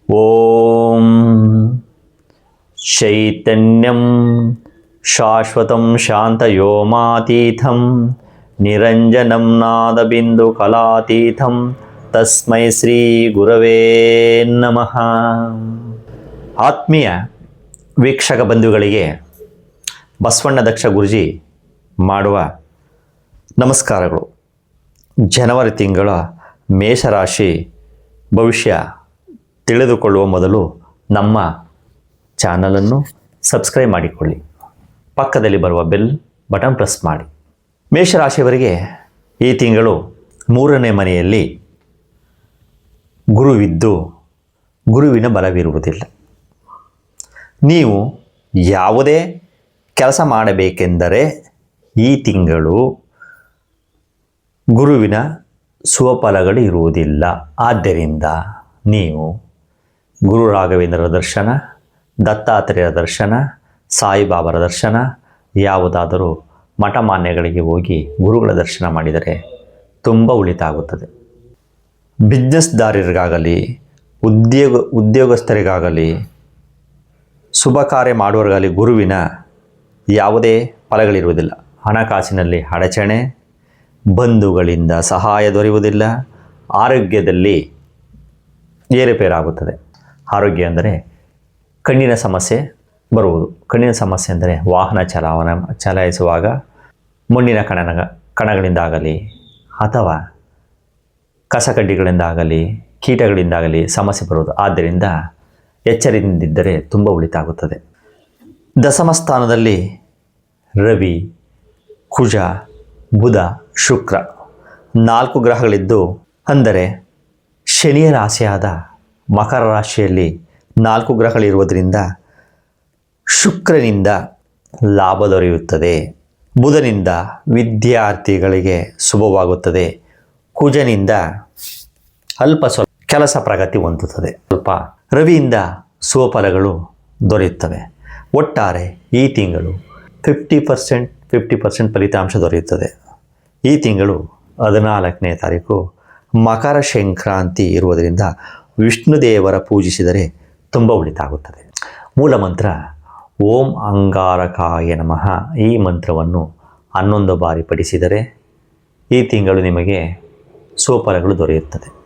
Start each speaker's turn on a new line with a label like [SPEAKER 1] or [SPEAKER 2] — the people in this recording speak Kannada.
[SPEAKER 1] ಓಂ ಚೈತನ್ಯಂ ಶಾಶ್ವತಂ ಶಾಂತಯೋಮಾತೀತಂ ನಿರಂಜನಂ ನಾದಬಿಂದು ಕಲಾತೀತಂ ತಸ್ಮೈ ಶ್ರೀ ಗುರವೇ ನಮಃ. ಆತ್ಮೀಯ ವೀಕ್ಷಕ ಬಂಧುಗಳಿಗೆ ಬಸವಣ್ಣ ದಕ್ಷ ಗುರೂಜಿ ಮಾಡುವ ನಮಸ್ಕಾರಗಳು. ಜನವರಿ ತಿಂಗಳ ಮೇಷರಾಶಿ ಭವಿಷ್ಯ ತಿಳಿದುಕೊಳ್ಳುವ ಮೊದಲು ನಮ್ಮ ಚಾನಲನ್ನು ಸಬ್ಸ್ಕ್ರೈಬ್ ಮಾಡಿಕೊಳ್ಳಿ, ಪಕ್ಕದಲ್ಲಿ ಬರುವ ಬೆಲ್ ಬಟನ್ ಪ್ರೆಸ್ ಮಾಡಿ. ಮೇಷರಾಶಿಯವರಿಗೆ ಈ ತಿಂಗಳು 3ನೇ ಮನೆಯಲ್ಲಿ ಗುರುವಿದ್ದು ಗುರುವಿನ ಬಲವಿರುವುದಿಲ್ಲ. ನೀವು ಯಾವುದೇ ಕೆಲಸ ಮಾಡಬೇಕೆಂದರೆ ಈ ತಿಂಗಳು ಗುರುವಿನ ಸುಫಲಗಳು ಇರುವುದಿಲ್ಲ. ಆದ್ದರಿಂದ ನೀವು ಗುರು ರಾಘವೇಂದ್ರರ ದರ್ಶನ, ದತ್ತಾತ್ರೇಯರ ದರ್ಶನ, ಸಾಯಿಬಾಬಾರ ದರ್ಶನ, ಯಾವುದಾದರೂ ಮಠಮಾನ್ಯಗಳಿಗೆ ಹೋಗಿ ಗುರುಗಳ ದರ್ಶನ ಮಾಡಿದರೆ ತುಂಬ ಒಳಿತಾಗುತ್ತದೆ. ಬಿಸ್ನೆಸ್ದಾರರಿಗಾಗಲಿ ಉದ್ಯೋಗಸ್ಥರಿಗಾಗಲಿ ಶುಭ ಕಾರ್ಯ ಮಾಡುವವರಿಗಾಗಲಿ ಗುರುವಿನ ಯಾವುದೇ ಫಲಗಳಿರುವುದಿಲ್ಲ. ಹಣಕಾಸಿನಲ್ಲಿ ಅಡಚಣೆ, ಬಂಧುಗಳಿಂದ ಸಹಾಯ ದೊರೆಯುವುದಿಲ್ಲ. ಆರೋಗ್ಯದಲ್ಲಿ ಏರುಪೇರಾಗುತ್ತದೆ. ಆರೋಗ್ಯ ಅಂದರೆ ಕಣ್ಣಿನ ಸಮಸ್ಯೆ ಬರುವುದು. ಕಣ್ಣಿನ ಸಮಸ್ಯೆ ಅಂದರೆ ವಾಹನ ಚಲಾಯಿಸುವಾಗ ಮಣ್ಣಿನ ಕಣಗಳಿಂದಾಗಲಿ ಅಥವಾ ಕಸಕಡ್ಡಿಗಳಿಂದಾಗಲಿ ಕೀಟಗಳಿಂದಾಗಲಿ ಸಮಸ್ಯೆ ಬರುವುದು. ಆದ್ದರಿಂದ ಎಚ್ಚರದಿಂದಿದ್ದರೆ ತುಂಬ ಒಳಿತಾಗುತ್ತದೆ. ದಶಮ ಸ್ಥಾನದಲ್ಲಿ ರವಿ, ಕುಜ, ಬುಧ, ಶುಕ್ರ 4 ಗ್ರಹಗಳಿದ್ದು, ಅಂದರೆ ಶನಿಯ ರಾಶಿಯಾದ ಮಕರ ರಾಶಿಯಲ್ಲಿ 4 ಗ್ರಹಗಳಿರುವುದರಿಂದ ಶುಕ್ರನಿಂದ ಲಾಭ ದೊರೆಯುತ್ತದೆ. ಬುಧನಿಂದ ವಿದ್ಯಾರ್ಥಿಗಳಿಗೆ ಶುಭವಾಗುತ್ತದೆ. ಕುಜನಿಂದ ಸ್ವಲ್ಪ ಕೆಲಸ ಪ್ರಗತಿ ಹೊಂದುತ್ತದೆ. ಸ್ವಲ್ಪ ರವಿಯಿಂದ ಶುಭಫಲಗಳು ದೊರೆಯುತ್ತವೆ. ಒಟ್ಟಾರೆ ಈ ತಿಂಗಳು 50% ಫಲಿತಾಂಶ ದೊರೆಯುತ್ತದೆ. ಈ ತಿಂಗಳು 14ನೇ ತಾರೀಕು ಮಕರ ಸಂಕ್ರಾಂತಿ ಇರುವುದರಿಂದ ವಿಷ್ಣು ದೇವರ ಪೂಜಿಸಿದರೆ ತುಂಬ ಒಳಿತಾಗುತ್ತದೆ. ಮೂಲ ಮಂತ್ರ ಓಂ ಅಂಗಾರಕಾಯ ನಮಃ. ಈ ಮಂತ್ರವನ್ನು 11 ಬಾರಿ ಪಠಿಸಿದರೆ ಈ ತಿಂಗಳು ನಿಮಗೆ ಸುಫಲಗಳು ದೊರೆಯುತ್ತದೆ.